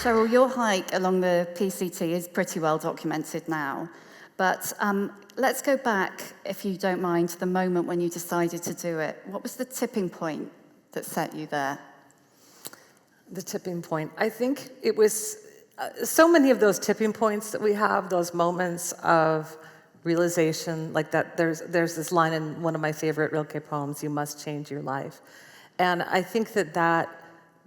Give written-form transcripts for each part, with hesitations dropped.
Cheryl, your hike along the PCT is pretty well documented now, but let's go back, if you don't mind, to the moment when you decided to do it. What was the tipping point that set you there? The tipping point. I think it was so many of those tipping points that we have, those moments of realization, like that. There's this line in one of my favorite Rilke poems, "You must change your life," and I think that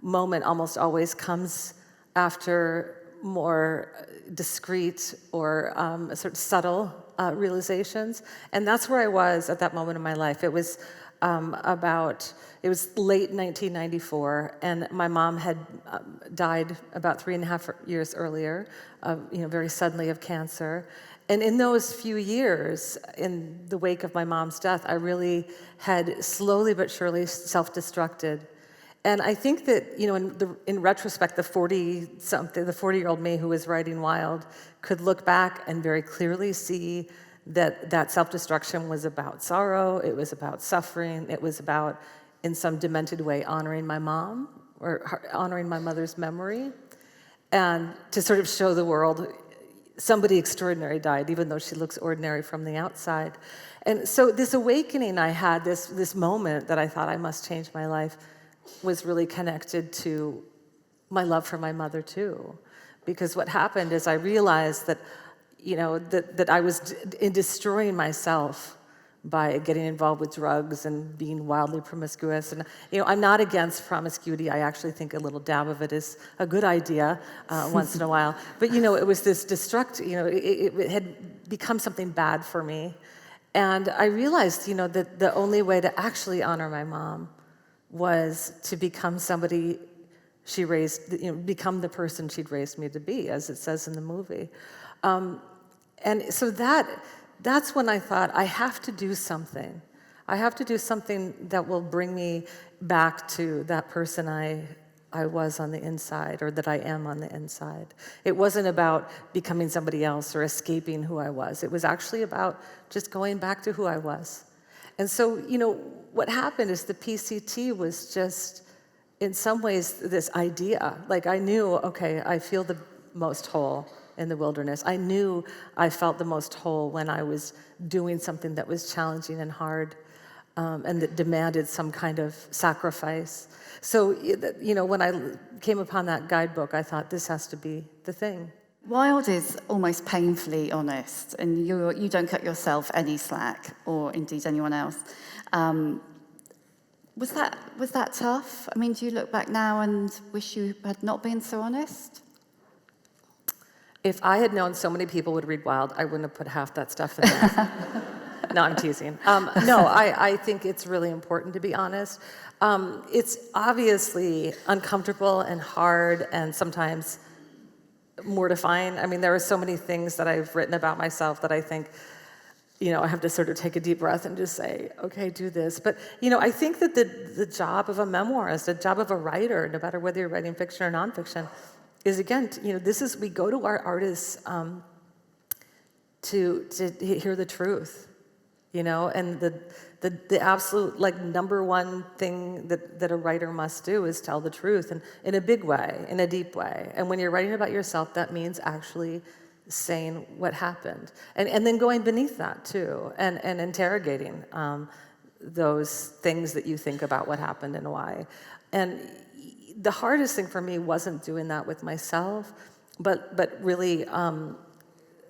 moment almost always comes after more discreet or sort of subtle realizations, and that's where I was at that moment in my life. It was it was late 1994, and my mom had died about 3.5 years earlier, very suddenly of cancer. And in those few years, in the wake of my mom's death, I really had slowly but surely self-destructed. And I think that, in retrospect, the 40-year-old me who was writing Wild could look back and very clearly see that self-destruction was about sorrow, it was about suffering, it was about, in some demented way, honoring my mom, or honoring my mother's memory, and to sort of show the world somebody extraordinary died, even though she looks ordinary from the outside. And so this awakening I had, this moment that I thought I must change my life, was really connected to my love for my mother too. Because what happened is I realized that, that I was destroying myself by getting involved with drugs and being wildly promiscuous. And I'm not against promiscuity. I actually think a little dab of it is a good idea once in a while. But it was this destructive. It had become something bad for me, and I realized that the only way to actually honor my mom was to become somebody she raised, become the person she'd raised me to be, as it says in the movie. And so that's when I thought, I have to do something. I have to do something that will bring me back to that person I was on the inside, or that I am on the inside. It wasn't about becoming somebody else or escaping who I was. It was actually about just going back to who I was. And so, what happened is the PCT was just, in some ways, this idea. Like, I knew, okay, I feel the most whole in the wilderness. I knew I felt the most whole when I was doing something that was challenging and hard, and that demanded some kind of sacrifice. So, when I came upon that guidebook, I thought, this has to be the thing. Wild is almost painfully honest, and you don't cut yourself any slack, or indeed anyone else. Was that tough? I mean, do you look back now and wish you had not been so honest? If I had known so many people would read Wild, I wouldn't have put half that stuff in there. No, I'm teasing. No, I think it's really important to be honest. It's obviously uncomfortable and hard and sometimes mortifying. I mean, there are so many things that I've written about myself that I think, I have to sort of take a deep breath and just say, okay, do this. But, I think that the job of a memoirist, the job of a writer, no matter whether you're writing fiction or nonfiction, is, again, we go to our artists to hear the truth, and the absolute, number one thing that a writer must do is tell the truth, and in a big way, in a deep way. And when you're writing about yourself, that means actually saying what happened, and then going beneath that too, and interrogating those things that you think about what happened and why. And the hardest thing for me wasn't doing that with myself, but really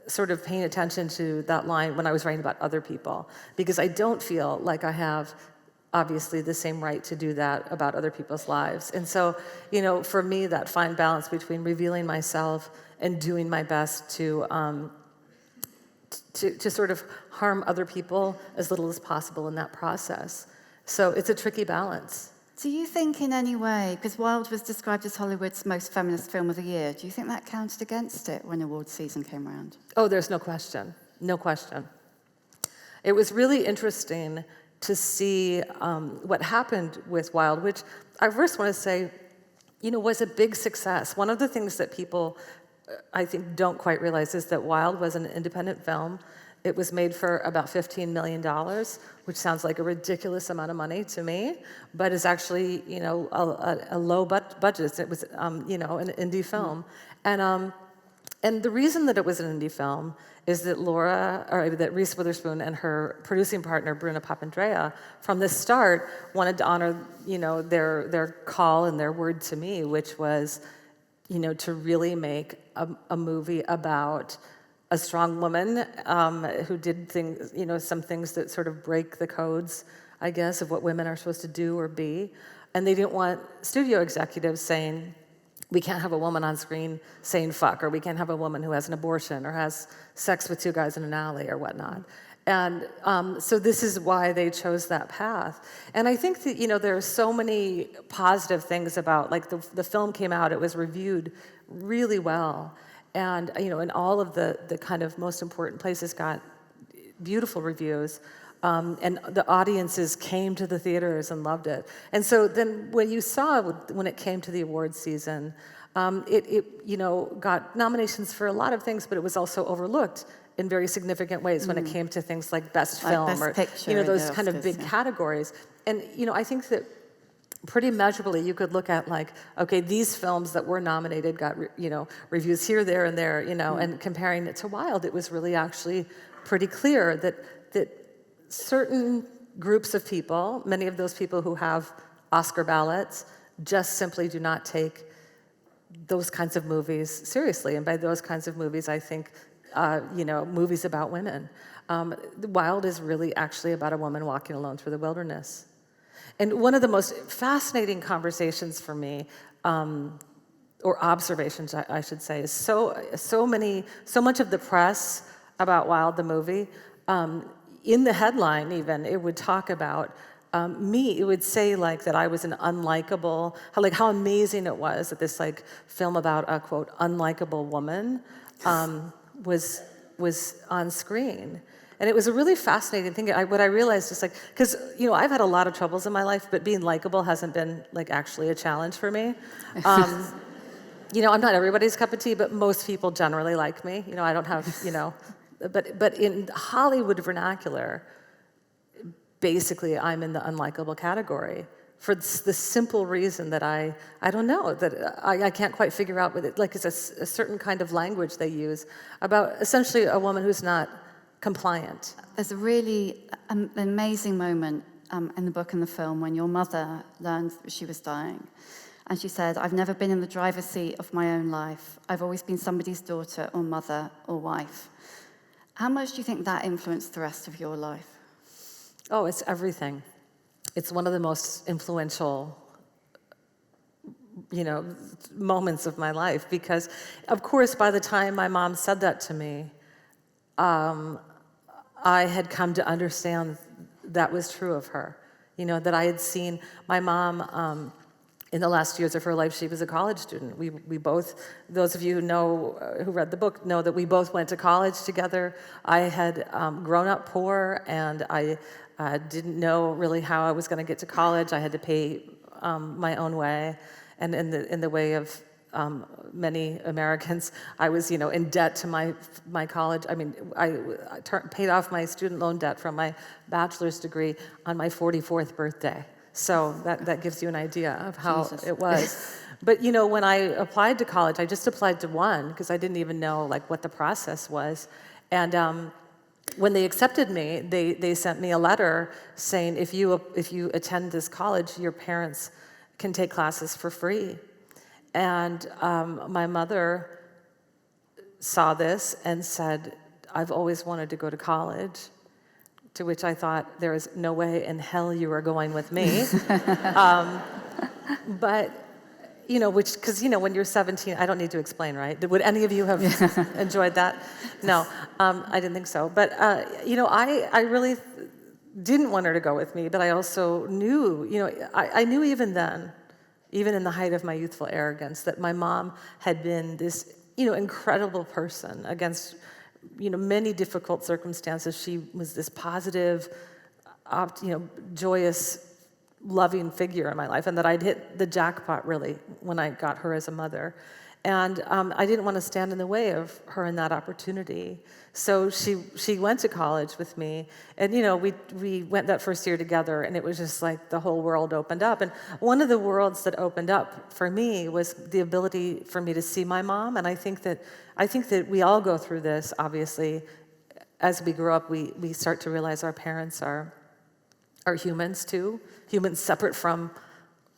sort of paying attention to that line when I was writing about other people, because I don't feel like I have obviously the same right to do that about other people's lives. And so, for me, that fine balance between revealing myself and doing my best to sort of harm other people as little as possible in that process. So it's a tricky balance. Do you think in any way, because Wild was described as Hollywood's most feminist film of the year, do you think that counted against it when awards season came around? Oh, there's no question. No question. It was really interesting to see what happened with Wild, which I first want to say, was a big success. One of the things that people, I think, don't quite realize is that Wild was an independent film. It was made for about $15 million, which sounds like a ridiculous amount of money to me, but is actually, a low budget. It was, an indie film. And the reason that it was an indie film is that that Reese Witherspoon and her producing partner, Bruna Papandrea, from the start wanted to honor, their call and their word to me, which was, to really make a movie about a strong woman who did things, some things that sort of break the codes, I guess, of what women are supposed to do or be. And they didn't want studio executives saying, we can't have a woman on screen saying fuck, or we can't have a woman who has an abortion or has sex with two guys in an alley or whatnot. And so this is why they chose that path. And I think that, there are so many positive things about, like the film came out, it was reviewed really well. And, in all of the kind of most important places got beautiful reviews. And the audiences came to the theaters and loved it. And so then when you saw, when it came to the awards season, it got nominations for a lot of things, but it was also overlooked in very significant ways when it came to things like Best Film Best or, Picture those kind of big categories. And, I think that pretty measurably you could look at like, okay, these films that were nominated got, reviews here, there, and there, and comparing it to Wild, it was really actually pretty clear that certain groups of people, many of those people who have Oscar ballots, just simply do not take those kinds of movies seriously. And by those kinds of movies, I think, movies about women. Wild is really actually about a woman walking alone through the wilderness. And one of the most fascinating conversations for me, or observations, I should say, is so much of the press about Wild, the movie, in the headline even, it would talk about me. It would say like that I was an unlikable, how amazing it was that this like film about a quote unlikable woman was on screen. And it was a really fascinating thing. What I realized is like, because I've had a lot of troubles in my life, but being likable hasn't been like actually a challenge for me. I'm not everybody's cup of tea, but most people generally like me. I don't have but in Hollywood vernacular, basically I'm in the unlikable category for the simple reason that I don't know, that I can't quite figure out what it, like it's a certain kind of language they use about essentially a woman who's not compliant. There's a really amazing moment in the book and the film when your mother learned she was dying. And she said, I've never been in the driver's seat of my own life. I've always been somebody's daughter or mother or wife. How much do you think that influenced the rest of your life? Oh, it's everything. It's one of the most influential, moments of my life because, of course, by the time my mom said that to me, I had come to understand that was true of her. That I had seen my mom in the last years of her life. She was a college student. We both, those of you who know, who read the book, know that we both went to college together. I had grown up poor, and I didn't know really how I was going to get to college. I had to pay my own way, and in the way of many Americans, I was, in debt to my college. I mean, I paid off my student loan debt from my bachelor's degree on my 44th birthday. So that gives you an idea of how it was. But, when I applied to college, I just applied to one because I didn't even know, what the process was. And when they accepted me, they sent me a letter saying, if you attend this college, your parents can take classes for free. And my mother saw this and said, I've always wanted to go to college. To which I thought, there is no way in hell you are going with me. But, because, when you're 17, I don't need to explain, right? Would any of you have enjoyed that? No, I didn't think so. But, I really didn't want her to go with me, but I also knew, I knew even then, even in the height of my youthful arrogance, that my mom had been this, incredible person against many difficult circumstances. She was this positive, joyous, loving figure in my life, and that I'd hit the jackpot really when I got her as a mother. And I didn't want to stand in the way of her in that opportunity. So she went to college with me, and we went that first year together, and it was just like the whole world opened up. And one of the worlds that opened up for me was the ability for me to see my mom. And I think that we all go through this. Obviously, as we grow up, we start to realize our parents are humans too, humans separate from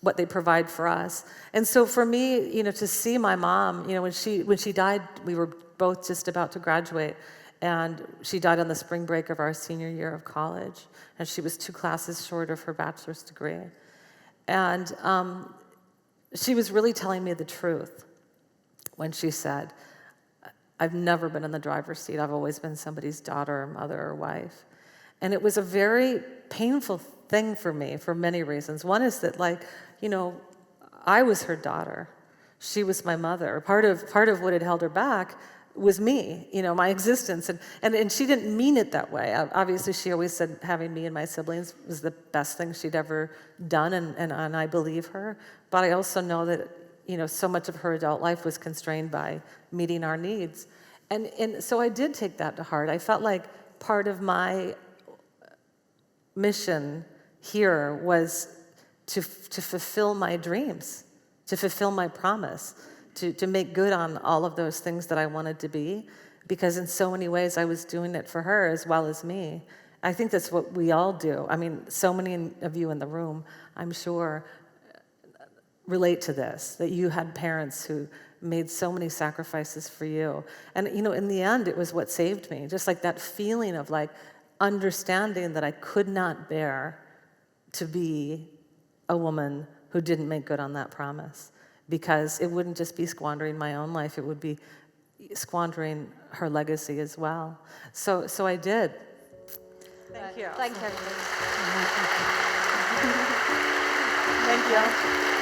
what they provide for us. And so for me, to see my mom, when she died, we were both just about to graduate, and she died on the spring break of our senior year of college, and she was 2 classes short of her bachelor's degree. And she was really telling me the truth when she said, I've never been in the driver's seat. I've always been somebody's daughter or mother or wife. And it was a very painful thing for me for many reasons. One is that, I was her daughter. She was my mother. Part of what had held her back was me, my existence. And she didn't mean it that way. Obviously, she always said having me and my siblings was the best thing she'd ever done, and I believe her. But I also know that, so much of her adult life was constrained by meeting our needs. And so I did take that to heart. I felt like part of my mission here was to fulfill my dreams, to fulfill my promise, to make good on all of those things that I wanted to be, because in so many ways I was doing it for her as well as me. I think that's what we all do. I mean, so many of you in the room, I'm sure, relate to this, that you had parents who made so many sacrifices for you. And, in the end, it was what saved me. Just like that feeling of understanding that I could not bear to be a woman who didn't make good on that promise, because it wouldn't just be squandering my own life, it would be squandering her legacy as well. So I did. Thank you. Thank you. Thank you.